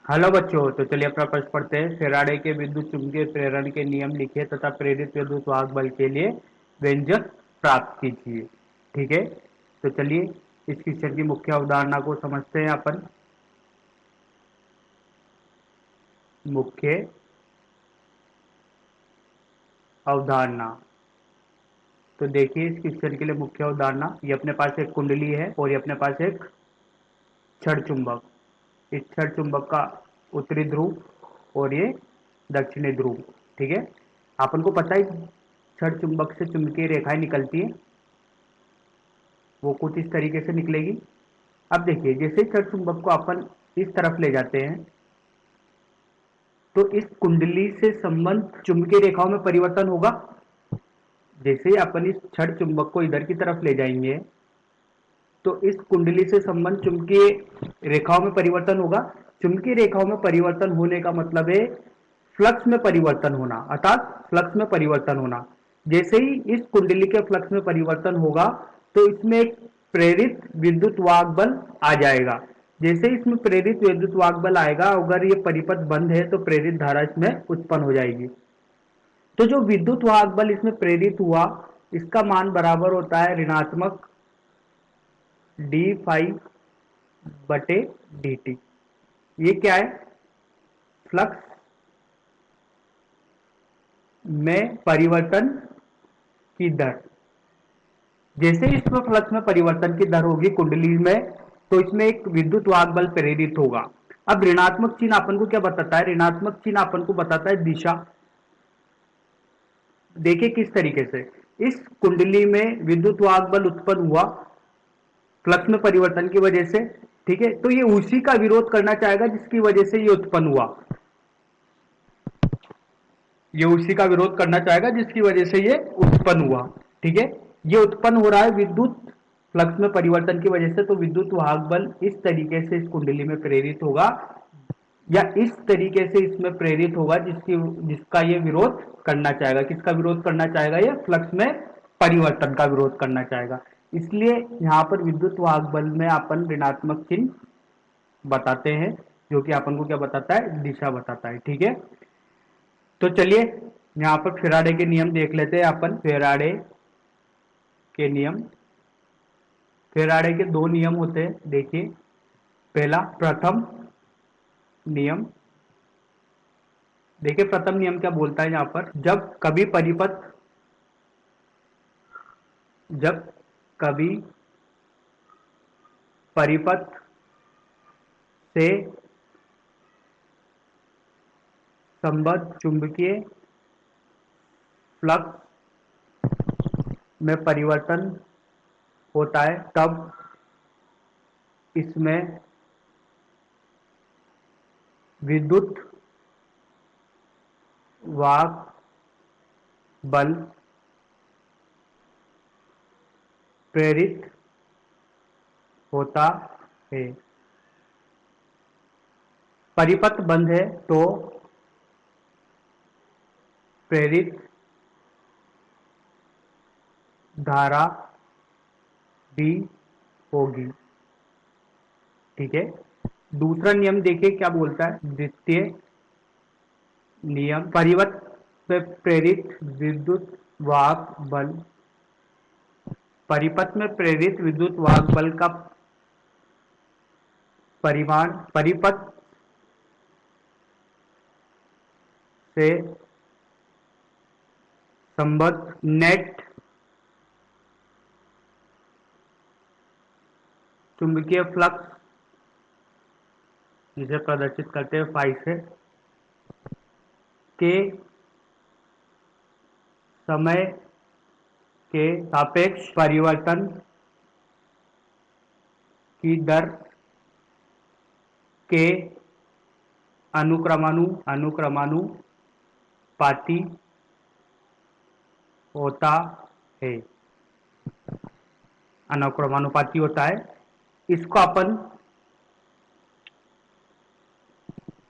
Hello बच्चों, तो चलिए अपना प्रश्न पढ़ते हैं। फैराडे के विद्युत चुम्बकीय प्रेरण के नियम लिखिए तथा प्रेरित विद्युत वाहक बल के लिए व्यंजक प्राप्त कीजिए। ठीक है, तो चलिए इस क्वेश्चन की मुख्य अवधारणा को समझते हैं अपन। मुख्य अवधारणा, तो देखिए इस क्वेश्चन के लिए मुख्य अवधारणा, ये अपने पास एक कुंडली है और ये अपने पास एक छड़ चुंबक। इस छड़ चुंबक का उत्तरी ध्रुव और ये दक्षिणी ध्रुव। ठीक है, अपन को पता है छड़ चुंबक से चुंबकीय रेखाएं निकलती है, वो कुछ इस तरीके से निकलेगी। अब देखिए, जैसे ही छड़ चुंबक को अपन इस तरफ ले जाते हैं तो इस कुंडली से संबंध चुंबकीय रेखाओं में परिवर्तन होगा। जैसे ही अपन इस छड़ चुंबक को इधर की तरफ ले जाएंगे तो इस कुंडली से संबंध चुंबकीय रेखाओं में परिवर्तन होगा। चुंबकीय रेखाओं में परिवर्तन होने का मतलब है फ्लक्स में परिवर्तन होना, अर्थात फ्लक्स में परिवर्तन होना। जैसे ही इस कुंडली के फ्लक्स में परिवर्तन होगा तो इसमें एक प्रेरित विद्युत वाहक बल आ जाएगा। जैसे ही इसमें प्रेरित विद्युत वाहक बल आएगा, अगर ये परिपथ बंद है तो प्रेरित धारा इसमें उत्पन्न हो जाएगी। तो जो विद्युत वाहक बल इसमें प्रेरित हुआ, इसका मान बराबर होता है ऋणात्मक डी फाइव बटे डी टी। ये क्या है? फ्लक्स में परिवर्तन की दर। जैसे इसमें फ्लक्स में परिवर्तन की दर होगी कुंडली में, तो इसमें एक विद्युत वाहक बल प्रेरित होगा। अब ऋणात्मक चिन्ह अपन को क्या बताता है? ऋणात्मक चिन्ह अपन को बताता है दिशा। देखिए किस तरीके से इस कुंडली में विद्युत वाहक बल उत्पन्न हुआ फ्लक्स में परिवर्तन की वजह से। ठीक है, तो ये उसी का विरोध करना चाहेगा जिसकी वजह से ये उत्पन्न हुआ। ये उसी का विरोध करना चाहेगा जिसकी वजह से ये उत्पन्न हुआ। ठीक है, ये उत्पन्न हो रहा है विद्युत फ्लक्स में परिवर्तन की वजह से, तो विद्युत वाहक बल इस तरीके से इस कुंडली में प्रेरित होगा या इस तरीके से इसमें प्रेरित होगा जिसका ये विरोध करना चाहेगा। किसका विरोध करना चाहेगा? ये फ्लक्स में परिवर्तन का विरोध करना चाहेगा। इसलिए यहां पर विद्युत वाहक बल में अपन ऋणात्मक चिन्ह बताते हैं, जो कि अपन को क्या बताता है? दिशा बताता है। ठीक है, तो चलिए यहाँ पर फेराडे के नियम देख लेते हैं अपन। फेराडे के नियम, फेराडे के दो नियम होते हैं। देखिए, पहला प्रथम नियम। देखिए प्रथम नियम क्या बोलता है यहाँ पर? जब कभी परिपथ से संबद्ध चुंबकीय फ्लक्स में परिवर्तन होता है, तब इसमें विद्युत वाहक बल प्रेरित होता है। परिपथ बंद है तो प्रेरित धारा भी होगी। ठीक है, दूसरा नियम देखिए क्या बोलता है। द्वितीय नियम, परिपथ में प्रेरित विद्युत वाहक बल, परिपथ में प्रेरित विद्युत वाहक बल का परिमाण परिपथ से संबद्ध नेट चुंबकीय फ्लक्स, जिसे प्रदर्शित करते हैं फाई से, के समय के सापेक्ष परिवर्तन की दर के अनुक्रमानुपाती होता है। अनुक्रमानुपाती होता है। इसको अपन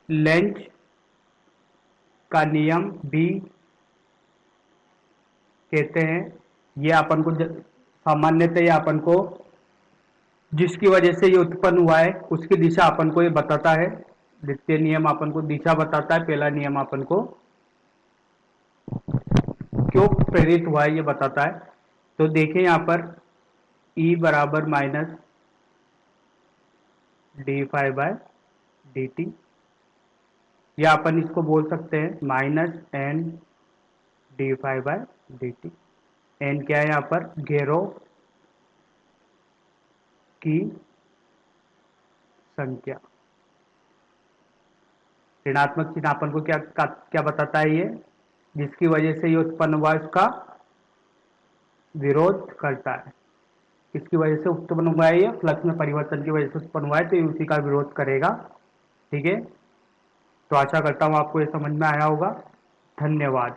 लेंज का नियम भी कहते हैं। ये अपन को सामान्यतः ये अपन को जिसकी वजह से ये उत्पन्न हुआ है उसकी दिशा अपन को ये बताता है। द्वितीय नियम अपन को दिशा बताता है, पहला नियम अपन को क्यों प्रेरित हुआ है ये बताता है। तो देखिए यहाँ पर E बराबर minus D five by D T, या अपन इसको बोल सकते हैं minus N D five by D T. N क्या है यहाँ पर, घेरों की संख्या। ऋणात्मक चिन्ह अपन को क्या बताता है, ये जिसकी वजह से ये उत्पन्न हुआ इसका विरोध करता है। किसकी वजह से उत्पन्न हुआ है, ये फ्लक्स में परिवर्तन की वजह से उत्पन्न हुआ है, तो ये उसी का विरोध करेगा। ठीक है, तो आशा करता हूं आपको ये समझ में आया होगा। धन्यवाद।